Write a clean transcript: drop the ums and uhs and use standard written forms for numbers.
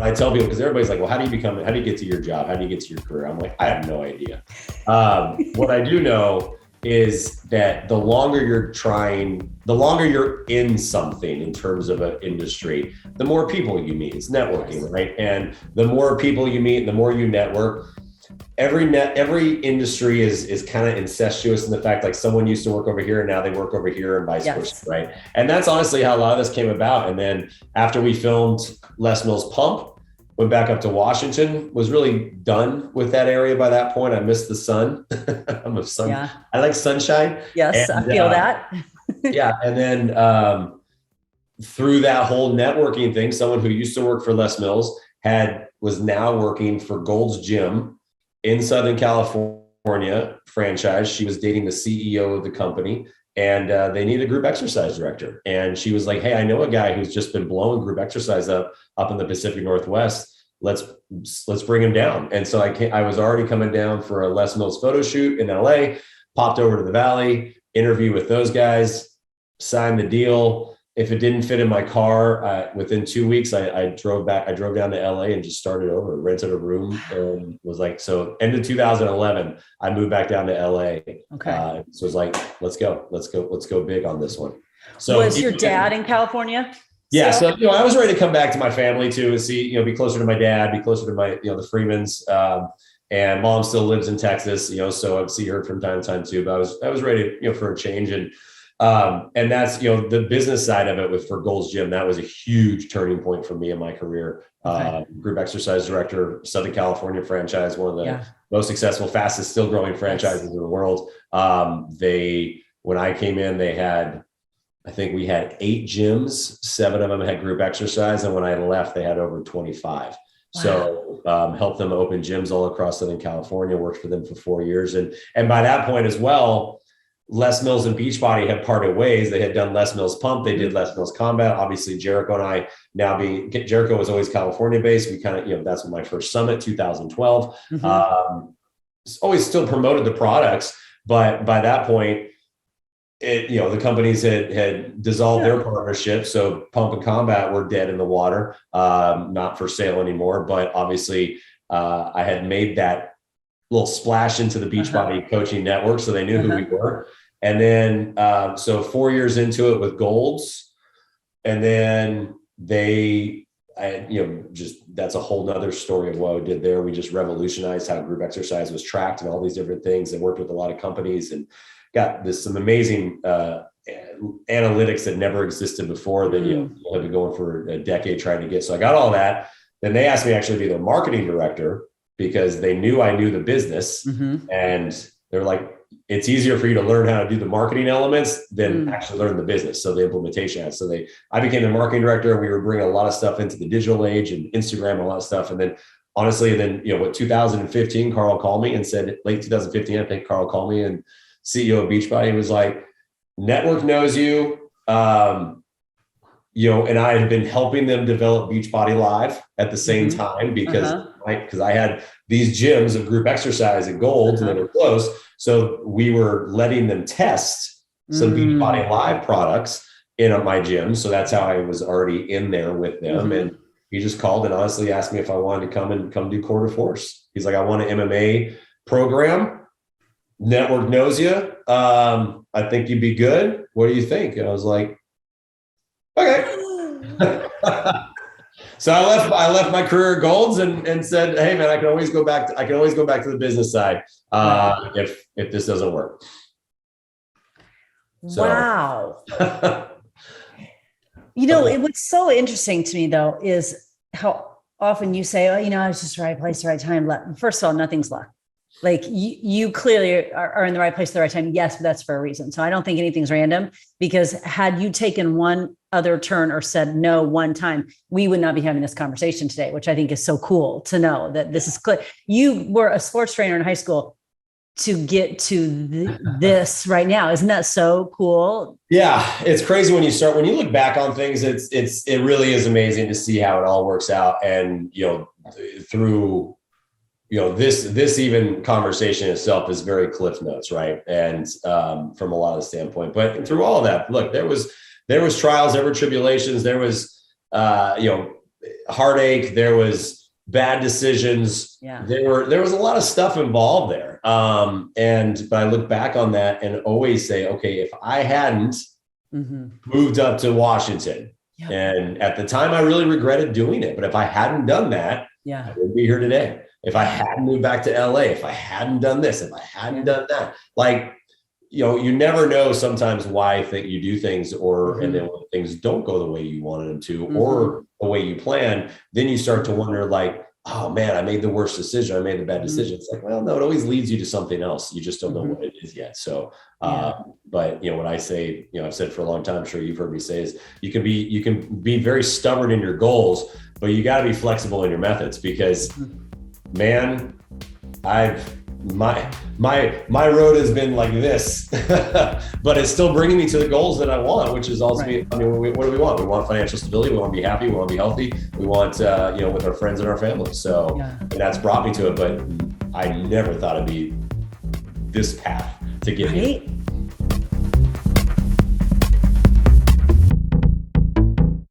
I tell people, because everybody's like, well, how do you get to your job? How do you get to your career? I'm like, I have no idea. What I do know is that the longer you're in something in terms of an industry, the more people you meet. It's networking, right? And the more people you meet, the more you network. Every industry is kind of incestuous in the fact, like, someone used to work over here and now they work over here, and vice versa, right? And that's honestly how a lot of this came about. And then after we filmed Les Mills Pump, went back up to Washington, was really done with that area by that point. I missed the sun. I'm a sun. Yeah. I like sunshine. Yes, and, I feel that. Yeah. And then through that whole networking thing, someone who used to work for Les Mills was now working for Gold's Gym in Southern California franchise. She was dating the CEO of the company, and they need a group exercise director. And she was like, hey, I know a guy who's just been blowing group exercise up in the Pacific Northwest. Let's bring him down. And so I was already coming down for a Les Mills photo shoot in LA, popped over to the Valley, interviewed with those guys, signed the deal. If it didn't fit in my car, within 2 weeks, I drove down to LA and just started over, rented a room, and was like, so end of 2011, I moved back down to LA. Okay. So it was like, let's go big on this one. So was your dad in California? Yeah. So, I was ready to come back to my family too, and see, be closer to my dad, be closer to my, the Freemans. And mom still lives in Texas, so I'd see her from time to time too, but I was ready, for a change. And that's, the business side of it for Gold's Gym. That was a huge turning point for me in my career. Group exercise director, Southern California franchise, one of the most successful, fastest, still growing franchises in the world. When I came in, I think we had 8 gyms, 7 of them had group exercise. And when I left, they had over 25. Wow. So helped them open gyms all across Southern California, worked for them for 4 years. And by that point as well, Les Mills and Beachbody had parted ways. They had done Les Mills Pump. They did Les Mills Combat. Obviously, Jericho and I Jericho was always California based. We kind of, that's my first summit, 2012. Always still promoted the products, but by that point, the companies had dissolved their partnership. So Pump and Combat were dead in the water, not for sale anymore. But obviously, I had made that little splash into the Beachbody coaching network. So they knew who we were. And then, so 4 years into it with Golds, and then that's a whole nother story of what we did there. We just revolutionized how group exercise was tracked and all these different things, and worked with a lot of companies and got some amazing analytics that never existed before that, had been going for a decade trying to get. So I got all that. Then they asked me actually to be their marketing director, because they knew I knew the business, and they're like, it's easier for you to learn how to do the marketing elements than actually learn the business. So the implementation. So I became the marketing director, and we were bringing a lot of stuff into the digital age and Instagram, a lot of stuff. And then honestly, 2015, Carl called me and said, late 2015, I think Carl called me, and CEO of Beachbody was like, network knows you. And I had been helping them develop Beachbody Live at the same time, because I had these gyms of group exercise and Gold, and they were close. So we were letting them test some Beachbody Live products in my gym. So that's how I was already in there with them. And he just called and honestly asked me if I wanted to come do Core de Force. He's like, I want an MMA program. Network knows you. I think you'd be good. What do you think? And I was like, okay. So I left my career at Golds and said, hey man, I can always go back to the business side if this doesn't work. So. Wow. What's so interesting to me though is how often you say, oh, I was just the right place, the right time. First of all, nothing's luck. Like you clearly are in the right place at the right time. Yes, but that's for a reason. So I don't think anything's random, because had you taken one other turn or said no one time, we would not be having this conversation today, which I think is so cool to know that this is clear. You were a sports trainer in high school to get to this right now. Isn't that so cool? Yeah, it's crazy when you look back on things, it really is amazing to see how it all works out. And, through this even conversation itself is very Cliff Notes, right? And from a lot of standpoint, but through all of that, look, there was trials, there were tribulations, there was, heartache. There was bad decisions. Yeah. There was a lot of stuff involved there. But I look back on that and always say, okay, if I hadn't moved up to Washington, and at the time I really regretted doing it, but if I hadn't done that, I would be here today. If I hadn't moved back to LA, if I hadn't done this, if I hadn't done that, like, you never know sometimes why you do things, and then when things don't go the way you wanted them to, or the way you planned, then you start to wonder, like, oh man, I made the worst decision. I made the bad decision. It's like, well, no, it always leads you to something else. You just don't know what it is yet. So, but what I say, I've said for a long time, I'm sure you've heard me say, is you can be very stubborn in your goals, but you got to be flexible in your methods, because man, my road has been like this, but it's still bringing me to the goals that I want, which is ultimately, I mean, what do we want? We want financial stability. We want to be happy. We want to be healthy. We want, with our friends and our family. So, and that's brought me to it, but I never thought it'd be this path to get here.